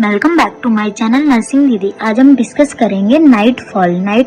Welcome back to my channel nursing Didi. आज हम discuss करेंगे नाइट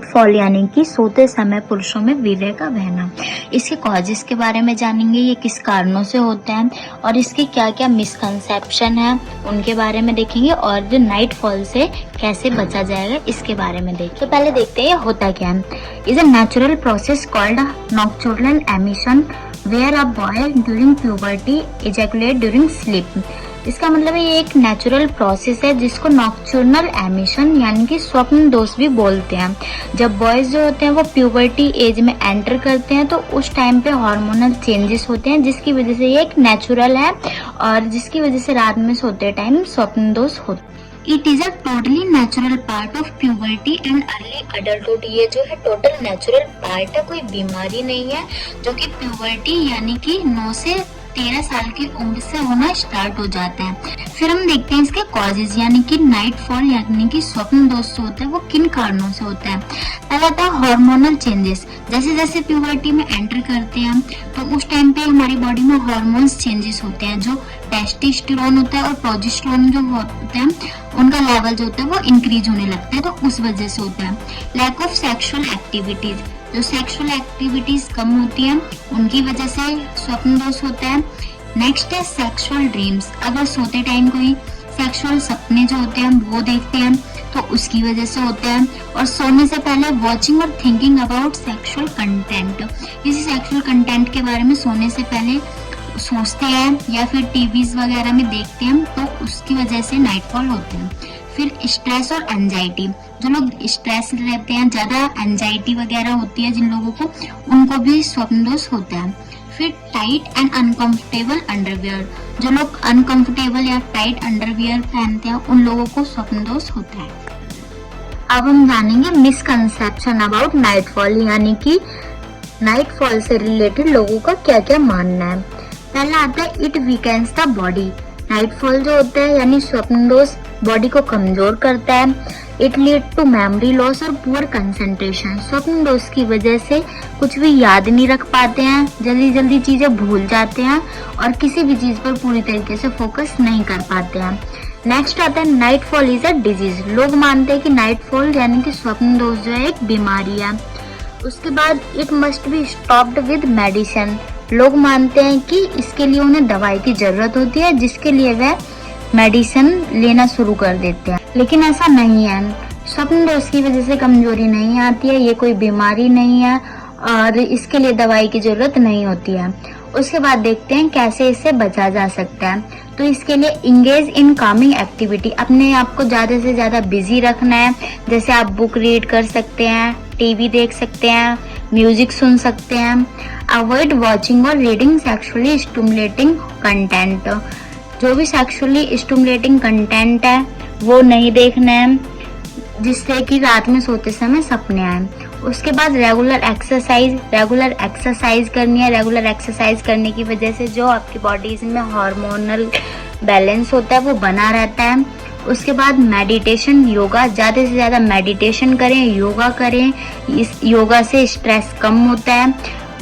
फॉल यानी कि सोते समय पुरुषों में वीर्य का बहना। इसके कॉजेस के बारे में जानेंगे, ये किस कारणों से होता है और इसके क्या क्या मिसकंसेप्शन है उनके बारे में देखेंगे, और जो नाइट फॉल से कैसे बचा जाएगा इसके बारे में देखेंगे। तो पहले देखते हैं ये होता क्या है। Is a natural process called nocturnal emission where a boy during puberty ejaculate during sleep. इसका मतलब ये एक नेचुरल प्रोसेस है जिसको नॉक्टर्नल एमिशन यानी कि स्वप्न दोष भी बोलते हैं। जब बॉयज जो होते हैं वो प्यूबर्टी एज में एंटर करते हैं तो उस टाइम पे हार्मोनल चेंजेस होते हैं, जिसकी वजह से ये एक नेचुरल है और जिसकी वजह से रात में सोते टाइम स्वप्न दोष होते। It is a totally natural part of puberty and early adulthood. ये जो है टोटल नेचुरल पार्ट है, कोई बीमारी नहीं है, जो कि प्यूबर्टी यानी कि 9 से 13 साल की उम्र से होना स्टार्ट हो जाता है। फिर हम देखते हैं इसके कॉजेज यानी कि नाइट फॉल यानी कि स्वप्न दोष होता है वो किन कारणों से होता है। पहला था हार्मोनल चेंजेस। जैसे जैसे प्यूबर्टी में एंटर करते हैं तो उस टाइम पे हमारी बॉडी में हार्मोन्स चेंजेस होते हैं। जो टेस्टोस्टेरोन होता है और प्रोजेस्टेरोन जो होते हैं उनका लेवल जो होता है वो इंक्रीज होने लगता है, तो उस वजह से होता है। लैक ऑफ सेक्सुअल एक्टिविटीज, जो सेक्सुअल एक्टिविटीज कम होती हैं उनकी वजह से स्वप्न दोष होता है। नेक्स्ट है सेक्सुअल ड्रीम्स। अगर सोते टाइम कोई सेक्सुअल सपने जो होते हैं वो देखते हैं तो उसकी वजह से होता है। और सोने से पहले वॉचिंग और थिंकिंग अबाउट सेक्सुअल कंटेंट, किसी सेक्सुअल कंटेंट के बारे में सोने से पहले सोचते हैं या फिर टीवीज वगैरह में देखते हैं तो उसकी वजह से नाइट फॉल होते हैं। फिर स्ट्रेस और एंजाइटी, जो लोग स्ट्रेस रहते हैं, ज्यादा एंजाइटी वगैरह होती है जिन लोगों को, उनको भी स्वप्न दोष होता है। फिर टाइट एंड अनकंफर्टेबल अंडरवियर, जो लोग अनकंफर्टेबल या टाइट अंडरवियर पहनते हैं उन लोगों को स्वप्न दोष होता है। अब हम जानेंगे मिसकंसेप्शन अबाउट नाइट फॉल, यानी कि नाइट फॉल से रिलेटेड लोगों का क्या क्या मानना है। पहला आता है it weakens the body. Night fall जो होता है यानी स्वप्न दोष बॉडी को कमजोर करता है। It lead to memory loss और पुअर कंसंट्रेशन। स्वप्न दोष की वजह से कुछ भी याद नहीं रख पाते हैं, जल्दी जल्दी चीजें भूल जाते हैं और किसी भी चीज पर पूरी तरीके से फोकस नहीं कर पाते हैं। नेक्स्ट आता है night fall is a disease. लोग मानते हैं कि नाइट फॉल यानी कि स्वप्न दोष जो है एक बीमारी है। उसके बाद it must be stopped with medicine. लोग मानते हैं कि इसके लिए उन्हें दवाई की जरूरत होती है, जिसके लिए वह मेडिसिन लेना शुरू कर देते हैं, लेकिन ऐसा नहीं है। स्वप्न दोष की वजह से कमजोरी नहीं आती है, ये कोई बीमारी नहीं है और इसके लिए दवाई की जरूरत नहीं होती है। उसके बाद देखते हैं कैसे इससे बचा जा सकता है। तो इसके लिए इंगेज इन कामिंग एक्टिविटी, अपने आप को ज्यादा से ज्यादा बिजी रखना है। जैसे आप बुक रीड कर सकते हैं, टीवी देख सकते हैं, म्यूजिक सुन सकते हैं। अवॉइड वॉचिंग और रीडिंग सेक्सुअली स्टिमुलेटिंग कंटेंट। जो भी सेक्सुअली स्टिमुलेटिंग कंटेंट है वो नहीं देखना है, जिससे कि रात में सोते समय सपने आए। उसके बाद रेगुलर एक्सरसाइज करनी है। रेगुलर एक्सरसाइज करने की वजह से जो आपकी बॉडीज में हार्मोनल बैलेंस होता है वो बना रहता है। उसके बाद मेडिटेशन, योगा, ज़्यादा से ज़्यादा मेडिटेशन करें, योगा करें। इस योगा से स्ट्रेस कम होता है।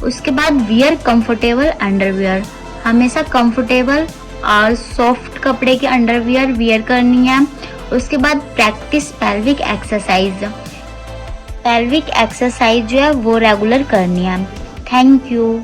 उसके बाद वियर कंफर्टेबल अंडरवियर, हमेशा कंफर्टेबल और सॉफ्ट कपड़े के अंडरवियर वियर करनी है। उसके बाद practice pelvic exercise. Pelvic exercise जो है वो रेगुलर करनी है। Thank you.